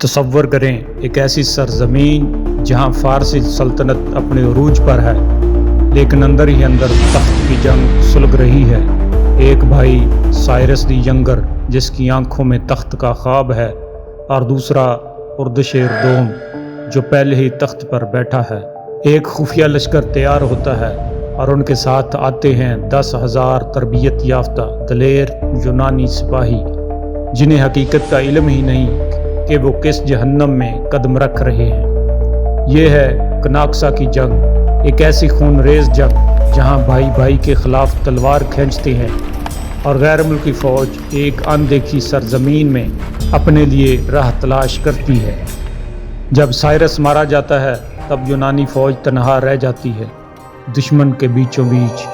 تصور کریں ایک ایسی سرزمین جہاں فارسی سلطنت اپنے عروج پر ہے، لیکن اندر ہی اندر تخت کی جنگ سلگ رہی ہے۔ ایک بھائی سائرس دی ینگر جس کی آنکھوں میں تخت کا خواب ہے، اور دوسرا اردشیر دوم جو پہلے ہی تخت پر بیٹھا ہے۔ ایک خفیہ لشکر تیار ہوتا ہے اور ان کے ساتھ آتے ہیں 10,000 تربیت یافتہ دلیر یونانی سپاہی، جنہیں حقیقت کا علم ہی نہیں کہ وہ کس جہنم میں قدم رکھ رہے ہیں۔ یہ ہے کناکسا کی جنگ، ایک ایسی خون ریز جنگ جہاں بھائی بھائی کے خلاف تلوار کھینچتے ہیں اور غیر ملکی فوج ایک اندیکھی سرزمین میں اپنے لیے راہ تلاش کرتی ہے۔ جب سائرس مارا جاتا ہے تب یونانی فوج تنہا رہ جاتی ہے، دشمن کے بیچوں بیچ،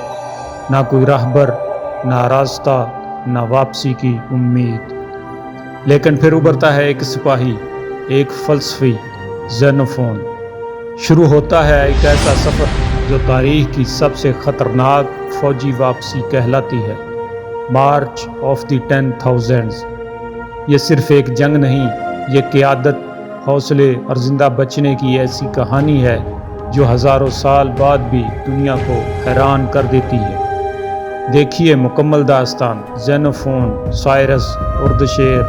نہ کوئی راہبر، نہ راستہ، نہ واپسی کی امید۔ لیکن پھر ابھرتا ہے ایک سپاہی، ایک فلسفی، زینوفون۔ شروع ہوتا ہے ایک ایسا سفر جو تاریخ کی سب سے خطرناک فوجی واپسی کہلاتی ہے، مارچ آف دی 10,000۔ یہ صرف ایک جنگ نہیں، یہ قیادت، حوصلے اور زندہ بچنے کی ایسی کہانی ہے جو ہزاروں سال بعد بھی دنیا کو حیران کر دیتی ہے۔ دیکھیے مکمل داستان زینوفون، سائرس، اردشیر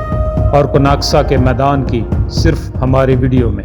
اور کناکسا کے میدان کی صرف ہماری ویڈیو میں۔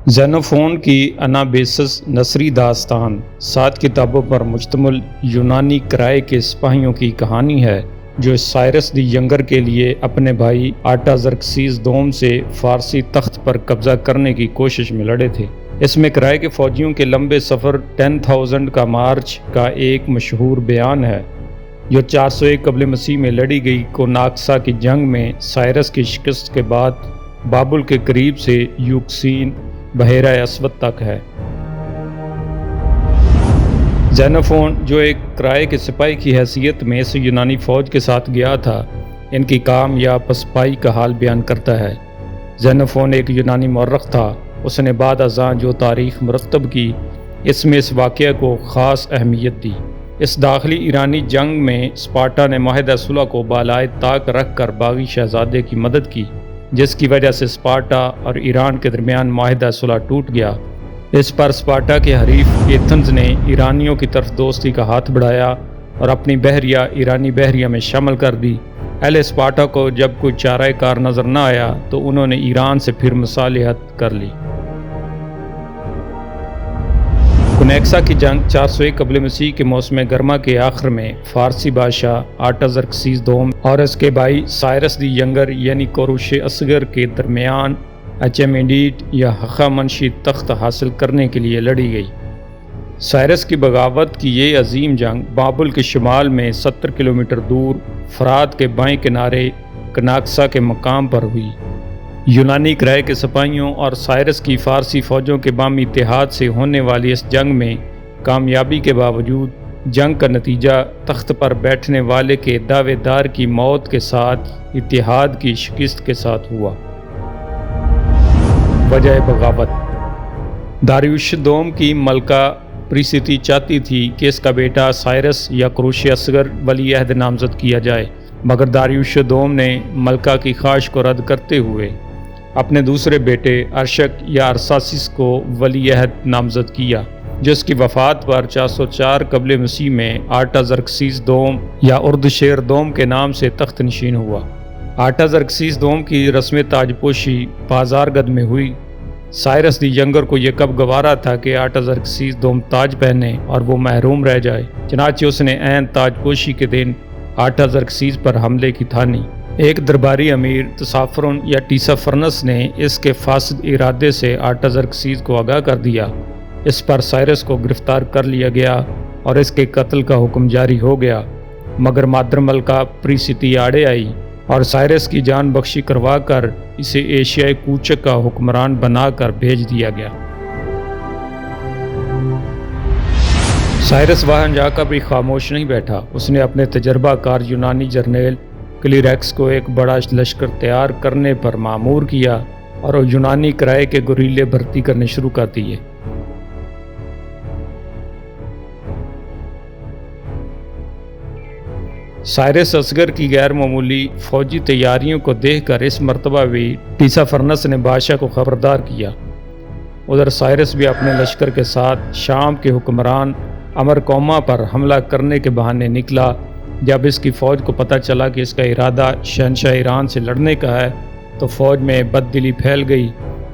زینوفون کی انابیسس نثری داستان 7 کتابوں پر مشتمل یونانی کرائے کے سپاہیوں کی کہانی ہے جو سائرس دی ینگر کے لیے اپنے بھائی آرٹازرکسیس دوم سے فارسی تخت پر قبضہ کرنے کی کوشش میں لڑے تھے۔ اس میں کرائے کے فوجیوں کے لمبے سفر 10,000 کا مارچ کا ایک مشہور بیان ہے جو 401 قبل مسیح میں لڑی گئی کناکسا کی جنگ میں سائرس کی شکست کے بعد بابل کے قریب سے یوکسین بحیرہ اسود تک ہے۔ زینوفون جو ایک کرائے کے سپاہی کی حیثیت میں اس یونانی فوج کے ساتھ گیا تھا، ان کی کامیاب پسپائی کا حال بیان کرتا ہے۔ زینوفون ایک یونانی مورخ تھا، اس نے بعد ازاں جو تاریخ مرتب کی اس میں اس واقعہ کو خاص اہمیت دی۔ اس داخلی ایرانی جنگ میں اسپارٹا نے معاہدہ صلح کو بالائے طاق رکھ کر باغی شہزادے کی مدد کی، جس کی وجہ سے اسپارٹا اور ایران کے درمیان معاہدہ صلح ٹوٹ گیا۔ اس پر اسپارٹا کے حریف ایتھنز نے ایرانیوں کی طرف دوستی کا ہاتھ بڑھایا اور اپنی بحریہ ایرانی بحریہ میں شامل کر دی۔ اہل اسپارٹا کو جب کوئی چارہ کار نظر نہ آیا تو انہوں نے ایران سے پھر مصالحت کر لی۔ کنیکسا کی جنگ 401 قبل مسیح کے موسم گرما کے آخر میں فارسی بادشاہ آرٹازرکسیس دوم اور اس کے بھائی سائرس دی ینگر یعنی کوروش اصغر کے درمیان اچیمینڈیٹ یا ہخامنشی تخت حاصل کرنے کے لیے لڑی گئی۔ سائرس کی بغاوت کی یہ عظیم جنگ بابل کے شمال میں 70 کلومیٹر دور فرات کے بائیں کنارے کناکسا کے مقام پر ہوئی۔ یونانی کرائے کے سپاہیوں اور سائرس کی فارسی فوجوں کے باہمی اتحاد سے ہونے والی اس جنگ میں کامیابی کے باوجود جنگ کا نتیجہ تخت پر بیٹھنے والے کے دعوے دار کی موت کے ساتھ اتحاد کی شکست کے ساتھ ہوا۔ وجہ بغاوت: داریوش دوم کی ملکہ پریستی چاہتی تھی کہ اس کا بیٹا سائرس یا کوروش اصغر ولی عہد نامزد کیا جائے، مگر داریوش دوم نے ملکہ کی خواہش کو رد کرتے ہوئے اپنے دوسرے بیٹے ارشک یا ارساسس کو ولی عہد نامزد کیا، جس کی وفات پر 404 قبل مسیح میں آرٹازرکسیس دوم یا اردشیر دوم کے نام سے تخت نشین ہوا۔ آرٹازرکسیس دوم کی رسم تاج پوشی بازارگد میں ہوئی۔ سائرس دی ینگر کو یہ کب گوارا تھا کہ آرٹازرکسیس دوم تاج پہنے اور وہ محروم رہ جائے، چنانچہ اس نے عین تاج پوشی کے دن آرٹازرکسیس پر حملے کی ٹھانی۔ ایک درباری امیر تصافرن یا ٹیسافرنس نے اس کے فاسد ارادے سے آرٹازرکسیس کو آگاہ کر دیا۔ اس پر سائرس کو گرفتار کر لیا گیا اور اس کے قتل کا حکم جاری ہو گیا، مگر مادر ملکہ پریستی آڑے آئی اور سائرس کی جان بخشی کروا کر اسے ایشیائی کوچک کا حکمران بنا کر بھیج دیا گیا۔ سائرس وہاں جا کر بھی خاموش نہیں بیٹھا، اس نے اپنے تجربہ کار یونانی جرنیل کلیریکس کو ایک بڑا لشکر تیار کرنے پر مامور کیا اور وہ یونانی کرائے کے گوریلے بھرتی کرنے شروع کر دیے۔ سائرس اصغر کی غیر معمولی فوجی تیاریوں کو دیکھ کر اس مرتبہ بھی ٹیسافرنس نے بادشاہ کو خبردار کیا۔ ادھر سائرس بھی اپنے لشکر کے ساتھ شام کے حکمران امرکوما پر حملہ کرنے کے بہانے نکلا۔ جب اس کی فوج کو پتہ چلا کہ اس کا ارادہ شہنشاہ ایران سے لڑنے کا ہے تو فوج میں بد دلی پھیل گئی،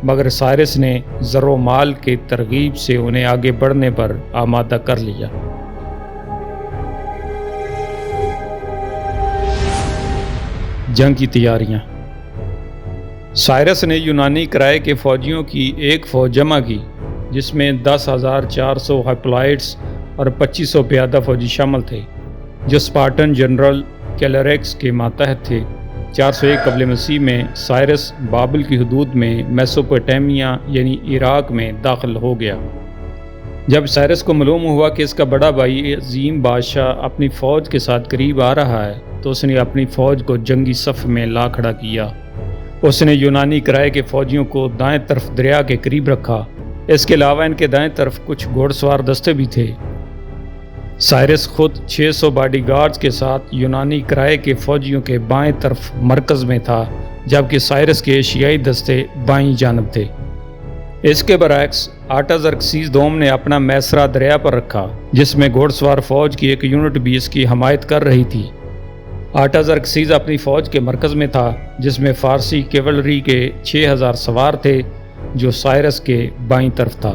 مگر سائرس نے زر و مال کی ترغیب سے انہیں آگے بڑھنے پر آمادہ کر لیا۔ جنگ کی تیاریاں۔ سائرس نے یونانی کرائے کے فوجیوں کی ایک فوج جمع کی جس میں 10,400 ہیپلائٹس اور 2500 پیادہ فوجی شامل تھے، جو اسپارٹن جنرل کیلیریکس کے ماتحت تھے۔ 401 قبل مسیح میں سائرس بابل کی حدود میں میسوپوٹیمیا یعنی عراق میں داخل ہو گیا۔ جب سائرس کو معلوم ہوا کہ اس کا بڑا بھائی عظیم بادشاہ اپنی فوج کے ساتھ قریب آ رہا ہے تو اس نے اپنی فوج کو جنگی صف میں لا کھڑا کیا۔ اس نے یونانی کرائے کے فوجیوں کو دائیں طرف دریا کے قریب رکھا۔ اس کے علاوہ ان کے دائیں طرف کچھ گھوڑ سوار دستے بھی تھے۔ سائرس خود 600 باڈی گارڈز کے ساتھ یونانی کرائے کے فوجیوں کے بائیں طرف مرکز میں تھا، جبکہ سائرس کے ایشیائی دستے بائیں جانب تھے۔ اس کے برعکس آرٹازرکسیس دوم نے اپنا میسرا دریا پر رکھا، جس میں گھوڑ سوار فوج کی ایک یونٹ بھی اس کی حمایت کر رہی تھی۔ آرٹازرکسیس اپنی فوج کے مرکز میں تھا، جس میں فارسی کیولری کے 6000 سوار تھے، جو سائرس کے بائیں طرف تھا۔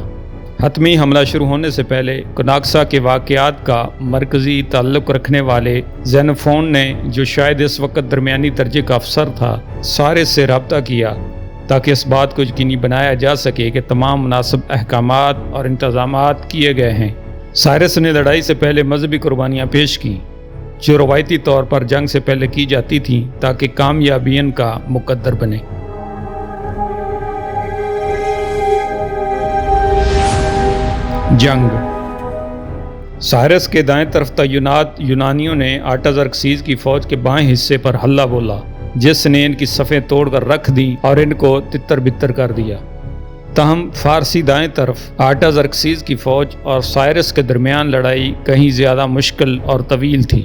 حتمی حملہ شروع ہونے سے پہلے کناکسا کے واقعات کا مرکزی تعلق رکھنے والے زینوفون نے، جو شاید اس وقت درمیانی درجے کا افسر تھا، سائرس سے رابطہ کیا تاکہ اس بات کو یقینی بنایا جا سکے کہ تمام مناسب احکامات اور انتظامات کیے گئے ہیں۔ سائرس نے لڑائی سے پہلے مذہبی قربانیاں پیش کیں، جو روایتی طور پر جنگ سے پہلے کی جاتی تھیں تاکہ کامیابین کا مقدر بنے۔ جنگ۔ سائرس کے دائیں طرف تعینات یونانیوں نے آرٹازرکسیس کی فوج کے بائیں حصے پر حلہ بولا، جس نے ان کی صفیں توڑ کر رکھ دیں اور ان کو تتر بتر کر دیا۔ تاہم فارسی دائیں طرف آرٹازرکسیس کی فوج اور سائرس کے درمیان لڑائی کہیں زیادہ مشکل اور طویل تھی۔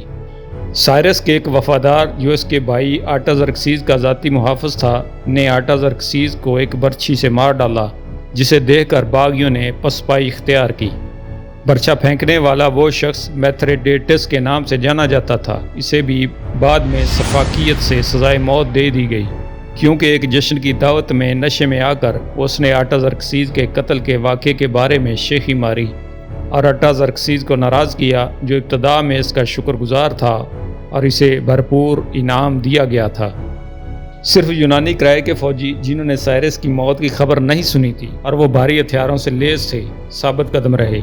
سائرس کے ایک وفادار جو اس کے بھائی آرٹازرکسیس کا ذاتی محافظ تھا نے آرٹازرکسیس کو ایک برچھی سے مار ڈالا، جسے دیکھ کر باغیوں نے پسپائی اختیار کی۔ برچھا پھینکنے والا وہ شخص میتھریڈیٹس کے نام سے جانا جاتا تھا۔ اسے بھی بعد میں سفاکیت سے سزائے موت دے دی گئی، کیونکہ ایک جشن کی دعوت میں نشے میں آ کر اس نے آرٹازرکسیس کے قتل کے واقعے کے بارے میں شیخی ماری اور آرٹازرکسیس کو ناراض کیا، جو ابتدا میں اس کا شکر گزار تھا اور اسے بھرپور انعام دیا گیا تھا۔ صرف یونانی کرائے کے فوجی جنہوں نے سائرس کی موت کی خبر نہیں سنی تھی اور وہ بھاری ہتھیاروں سے لیس تھے، ثابت قدم رہے۔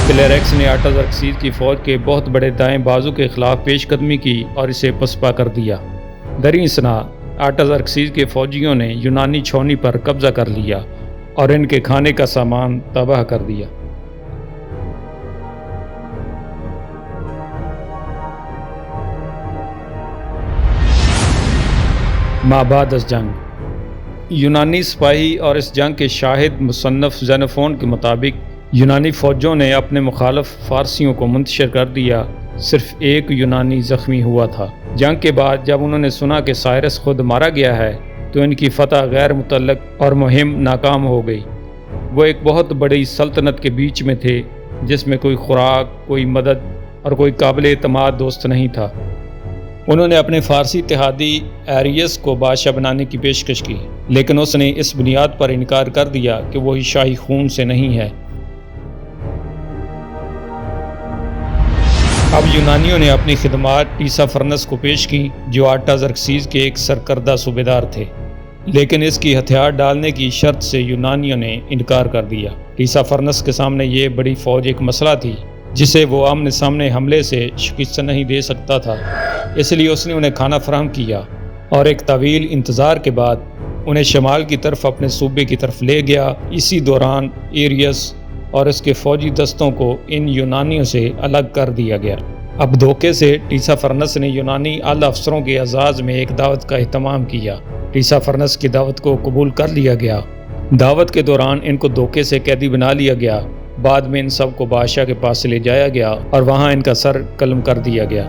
کلیریکس نے آرٹازرکسیس کی فوج کے بہت بڑے دائیں بازو کے خلاف پیش قدمی کی اور اسے پسپا کر دیا۔ دریں اثنا آرٹازرکسیس کے فوجیوں نے یونانی چھاؤنی پر قبضہ کر لیا اور ان کے کھانے کا سامان تباہ کر دیا۔ ما بعد از جنگ۔ یونانی سپاہی اور اس جنگ کے شاہد مصنف زینوفون کے مطابق یونانی فوجوں نے اپنے مخالف فارسیوں کو منتشر کر دیا، صرف ایک یونانی زخمی ہوا تھا۔ جنگ کے بعد جب انہوں نے سنا کہ سائرس خود مارا گیا ہے تو ان کی فتح غیر متعلق اور مہم ناکام ہو گئی۔ وہ ایک بہت بڑی سلطنت کے بیچ میں تھے جس میں کوئی خوراک، کوئی مدد اور کوئی قابل اعتماد دوست نہیں تھا۔ انہوں نے اپنے فارسی اتحادی ایریس کو بادشاہ بنانے کی پیشکش کی، لیکن اس نے اس بنیاد پر انکار کر دیا کہ وہی شاہی خون سے نہیں ہے۔ اب یونانیوں نے اپنی خدمات ٹیسافرنس کو پیش کی، جو آرٹازرکسیس کے ایک سرکردہ صوبیدار تھے، لیکن اس کی ہتھیار ڈالنے کی شرط سے یونانیوں نے انکار کر دیا۔ ٹیسافرنس کے سامنے یہ بڑی فوج ایک مسئلہ تھی جسے وہ آمنے سامنے حملے سے شکست نہیں دے سکتا تھا، اس لیے اس نے انہیں کھانا فراہم کیا اور ایک طویل انتظار کے بعد انہیں شمال کی طرف اپنے صوبے کی طرف لے گیا۔ اسی دوران ایریس اور اس کے فوجی دستوں کو ان یونانیوں سے الگ کر دیا گیا۔ اب دھوکے سے ٹیسافرنس نے یونانی اعلی افسروں کے اعزاز میں ایک دعوت کا اہتمام کیا۔ ٹیسافرنس کی دعوت کو قبول کر لیا گیا۔ دعوت کے دوران ان کو دھوکے سے قیدی بنا لیا گیا۔ بعد میں ان سب کو بادشاہ کے پاس لے جایا گیا اور وہاں ان کا سر قلم کر دیا گیا۔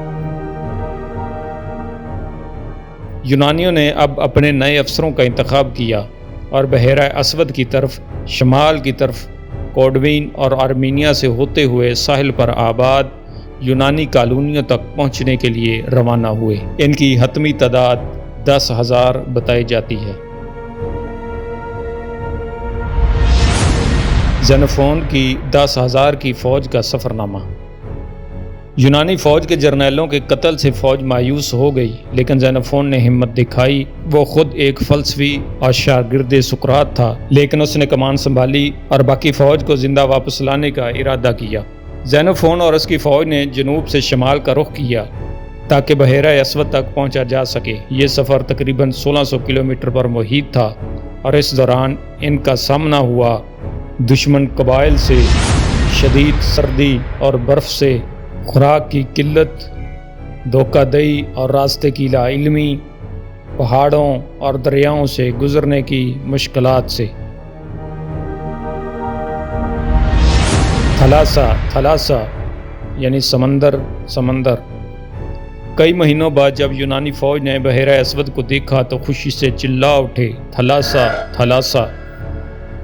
یونانیوں نے اب اپنے نئے افسروں کا انتخاب کیا اور بحیرہ اسود کی طرف، شمال کی طرف کوڈوین اور آرمینیا سے ہوتے ہوئے ساحل پر آباد یونانی کالونیوں تک پہنچنے کے لیے روانہ ہوئے۔ ان کی حتمی تعداد 10,000 بتائی جاتی ہے۔ زینوفون کی 10,000 کی فوج کا سفر نامہ۔ یونانی فوج کے جرنیلوں کے قتل سے فوج مایوس ہو گئی، لیکن زینوفون نے ہمت دکھائی۔ وہ خود ایک فلسفی اور شاگرد سقراط تھا، لیکن اس نے کمان سنبھالی اور باقی فوج کو زندہ واپس لانے کا ارادہ کیا۔ زینوفون اور اس کی فوج نے جنوب سے شمال کا رخ کیا تاکہ بحیرہ اسود تک پہنچا جا سکے۔ یہ سفر تقریباً 1600 کلومیٹر پر محیط تھا اور اس دوران ان کا سامنا ہوا دشمن قبائل سے، شدید سردی اور برف سے، خوراک کی قلت، دھوکہ دہی اور راستے کی لا علمی، پہاڑوں اور دریاؤں سے گزرنے کی مشکلات سے۔ تھلاسا یعنی سمندر۔ کئی مہینوں بعد جب یونانی فوج نے بحیرہ اسود کو دیکھا تو خوشی سے چلا اٹھے، تھلاسا۔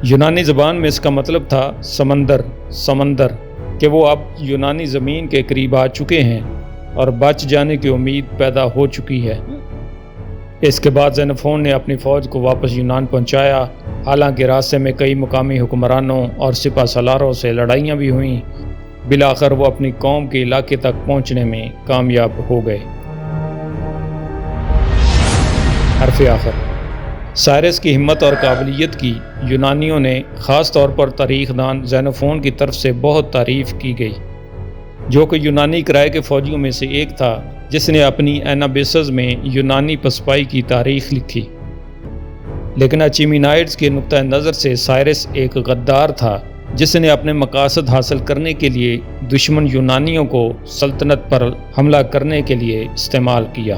یونانی زبان میں اس کا مطلب تھا سمندر، کہ وہ اب یونانی زمین کے قریب آ چکے ہیں اور بچ جانے کی امید پیدا ہو چکی ہے۔ اس کے بعد زینوفون نے اپنی فوج کو واپس یونان پہنچایا، حالانکہ راستے میں کئی مقامی حکمرانوں اور سپہ سالاروں سے لڑائیاں بھی ہوئیں۔ بالآخر وہ اپنی قوم کے علاقے تک پہنچنے میں کامیاب ہو گئے۔ حرف آخر۔ سائرس کی ہمت اور قابلیت کی یونانیوں نے، خاص طور پر تاریخ دان زینوفون کی طرف سے بہت تعریف کی گئی، جو کہ یونانی کرائے کے فوجیوں میں سے ایک تھا جس نے اپنی اینابیسز میں یونانی پسپائی کی تاریخ لکھی۔ لیکن اچیمینائڈز کے نقطہ نظر سے سائرس ایک غدار تھا جس نے اپنے مقاصد حاصل کرنے کے لیے دشمن یونانیوں کو سلطنت پر حملہ کرنے کے لیے استعمال کیا۔